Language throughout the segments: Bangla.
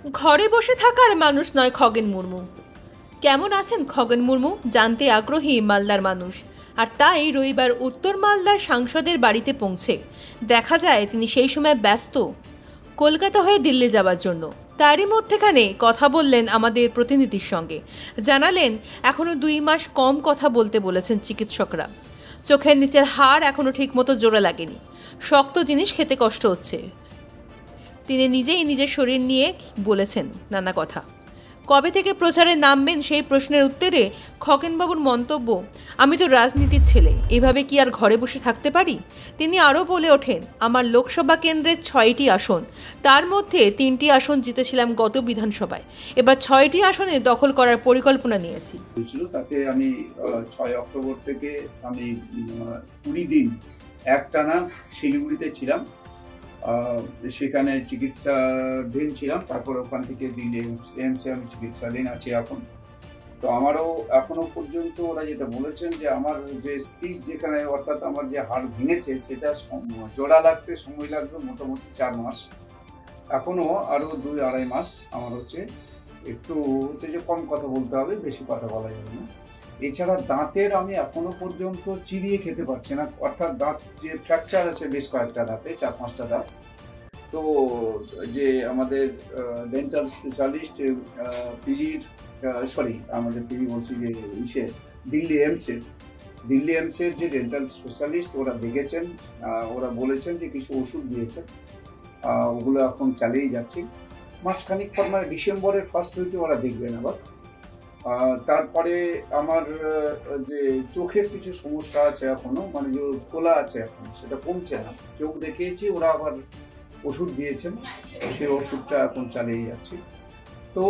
ঘরে বসে থাকার মানুষ নয় খগেন মুর্মু। কেমন আছেন খগেন মুর্মু জানতে আগ্রহী মালদার মানুষ। আর তাই রবিবার উত্তর মালদার সাংসদের বাড়িতে পৌঁছে দেখা যায় তিনি সেই সময় ব্যস্ত কলকাতা হয়ে দিল্লি যাওয়ার জন্য। তারই মধ্যেখানে কথা বললেন আমাদের প্রতিনিধির সঙ্গে, জানালেন এখনও 2 মাস কম কথা বলতে বলেছেন চিকিৎসকরা। চোখের নিচের হাড় এখনও ঠিকমতো জোড়া লাগেনি, শক্ত জিনিস খেতে কষ্ট হচ্ছে। তিনি নিজেই নিজের শরীর নিয়ে বলেছেন নানা কথা। কবে থেকে প্রচারে নামবেন সেই প্রশ্নের উত্তরে খগেনবাবুর মন্তব্য, আমি তো রাজনীতির ছেলে, এভাবে কি আর ঘরে বসে থাকতে পারি। তিনি আরও বলে ওঠেন, আমার লোকসভা কেন্দ্রের 6টি আসন, তার মধ্যে 3টি আসন জিতেছিলাম গত বিধানসভায়, এবার 6টি আসনে দখল করার পরিকল্পনা নিয়েছি। তাতে আমি 6 অক্টোবর থেকে আমি 20 দিন একটানা শিলিগুড়িতে ছিলাম, সেখানে চিকিৎসাধীন ছিলাম। তারপর ওখান থেকে দিল্লি এমসে আমি চিকিৎসাধীন আছি এখন। তো আমারও এখনো পর্যন্ত ওরা যেটা বলেছেন যে আমার যে স্টিচ যেখানে, অর্থাৎ আমার যে হাড় ভেঙেছে সেটা জোড়া লাগতে সময় লাগবে মোটামুটি 4 মাস। এখনো আরও 2-2.5 মাস আমার একটু যে কম কথা বলতে হবে, বেশি কথা বলা যাবে না। এছাড়া দাঁতের আমি এখনো পর্যন্ত চিরিয়ে খেতে পারছি না, অর্থাৎ দাঁত যে ফ্র্যাকচার আছে বেশ কয়েকটা দাঁতে, 4-5টা দাঁত। তো যে আমাদের ডেন্টাল স্পেশালিস্ট আমাদের পিজি বলছি যে দিল্লি এমসের যে ডেন্টাল স্পেশালিস্ট ওরা দেখেছেন, ওরা বলেছেন যে কিছু ওষুধ দিয়েছেন, ওগুলো এখন চালিয়ে যাচ্ছি। মাসখানিক পর মানে ডিসেম্বরের 1st উইকে ওরা দেখবেন আবার। তারপরে আমার যে চোখের কিছু সমস্যা আছে এখনো, মানে যে খোলা আছে এখন, সেটা কমছে না। চোখ দেখিয়েছি, ওরা আবার ওষুধ দিয়েছেন, সেই ওষুধটা এখন চালিয়ে যাচ্ছি। তো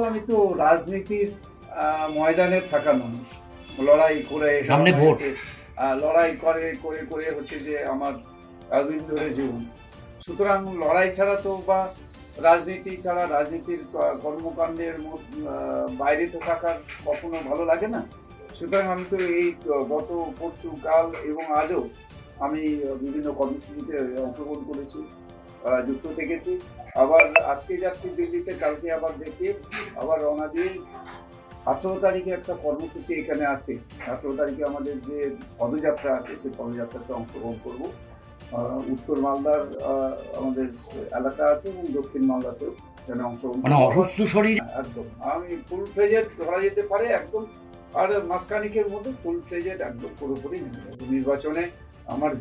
আমি তো রাজনীতির ময়দানে থাকা মানুষ, লড়াই করে লড়াই করে হচ্ছে যে আমার এতদিন ধরে জীবন। সুতরাং লড়াই ছাড়া তো বা রাজনীতি ছাড়া, রাজনীতির কর্মকাণ্ডের বাইরে তো থাকার কখনো ভালো লাগে না। সুতরাং আমি তো এই গত পরশু কাল এবং আজও আমি বিভিন্ন কর্মসূচিতে অংশগ্রহণ করেছি, যুক্ত থেকেছি। আবার আজকে যাচ্ছি দিল্লিতে, কালকে আবার দেখে আবার রওনা দিয়ে 18 তারিখে একটা কর্মসূচি এখানে আছে। 18 তারিখে আমাদের যে পদযাত্রা আছে, সেই পদযাত্রাতে অংশগ্রহণ করবো। উত্তর মালদার আমাদের এলাকা আছে এবং দক্ষিণ মালদাতেও এখানে অংশগ্রহণ, অসুস্থ শরীর একদম আমি ফুল ফ্লেজেড ধরা যেতে পারে একদম। আর মাসখানিকের মধ্যে ফুল ফ্লেজেড একদম পুরোপুরি নির্বাচনে আমার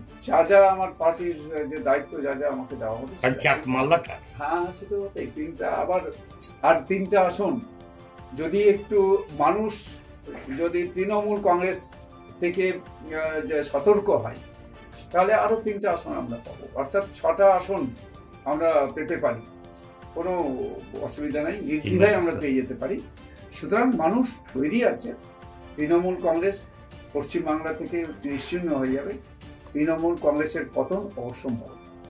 যা আমার পার্টির যে দায়িত্ব যা আমাকে দেওয়া হবে, হ্যাঁ সেটা বলতে 3টা আবার আর 3টা আসন যদি একটু মানুষ যদি তৃণমূল কংগ্রেস থেকে সতর্ক হয়, তাহলে আরো 3টা আসন আমরা পাবো, অর্থাৎ 6টা আসন আমরা পেতে পারি। কোনো অসুবিধা নাই, নির্দ্বিধায় আমরা পেয়ে যেতে পারি। সুতরাং মানুষ তৈরি আছে। তৃণমূল কংগ্রেস পশ্চিমবাংলা থেকে নিশ্চিহ্ন হয়ে যাবে, তৃণমূল কংগ্রেসের পতন অবশ্যম্ভাবী।